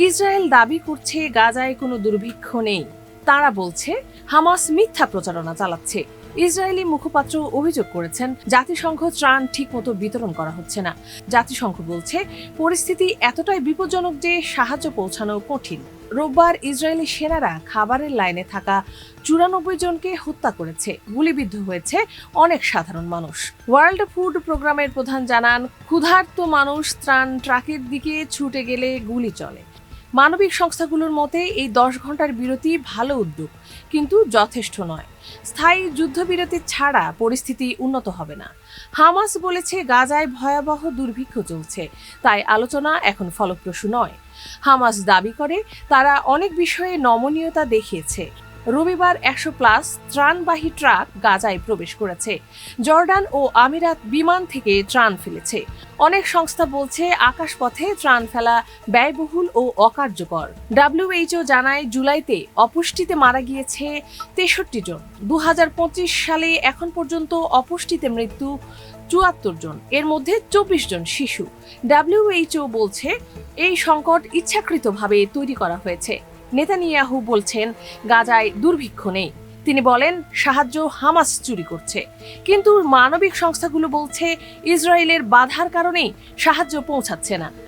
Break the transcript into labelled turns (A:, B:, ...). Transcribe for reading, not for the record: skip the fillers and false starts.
A: Israel দাবি করছে গাজায় কোনো দুর্ভিক্ষ নেই। তারা বলছে হামাস মিথ্যা প্রচারণা চালাচ্ছে। ইসরায়েলি মুখপাত্র অভিযোগ করেছেন জাতিসংঘ ত্রাণ ঠিকমতো বিতরণ করা হচ্ছে না। জাতিসংঘ বলছে পরিস্থিতি এতটাই বিপজ্জনক যে সাহায্য পৌঁছানো কঠিন। রোববার ইসরায়েলি সেনারা খাবারের লাইনে থাকা 94 জনকে হত্যা করেছে। গুলিবিদ্ধ হয়েছে অনেক সাধারণ মানুষ। ওয়ার্ল্ড ফুড প্রোগ্রামের প্রধান জানান, ক্ষুধার্ত মানুষ ত্রাণ ট্রাকের দিকে ছুটে গেলে গুলি চলে। মানবিক সংস্থাগুলোর মতে এই 10 ঘন্টার বিরতি ভালো উদ্যোগ, কিন্তু যথেষ্ট নয়। স্থায়ী যুদ্ধবিরতি ছাড়া পরিস্থিতি উন্নত হবে না। হামাস বলেছে গাজায় ভয়াবহ দুর্ভিক্ষ চলছে, তাই আলোচনা এখন ফলপ্রসূ নয়। হামাস দাবি করে তারা অনেক বিষয়ে নমনীয়তা দেখিয়েছে। রবিবার 100+ ত্রাণবাহী ট্রাক গাজায় প্রবেশ করেছে। জর্ডান ও আমিরাত বিমান থেকে ত্রাণ ফেলেছে। অনেক সংস্থা বলছে আকাশপথে ত্রাণ ফেলা ব্যয়বহুল ও অকার্যকর। WHO জানায় জুলাইতে অপুষ্টিতে মারা গিয়েছে 63 জন। 2025 সালে এখন পর্যন্ত অপুষ্টিতে মৃত্যু 74 জন, এর মধ্যে 24 জন শিশু। WHO বলছে এই সংকট ইচ্ছাকৃতভাবে তৈরি করা হয়েছে। নেতানিয়াহু বলছেন গাজায় দুর্ভিক্ষ নেই। তিনি বলেন সাহায্য হামাস চুরি করছে। কিন্তু মানবিক সংস্থাগুলো বলছে ইসরায়েলের বাধার কারণেই সাহায্য পৌঁছাচ্ছে না।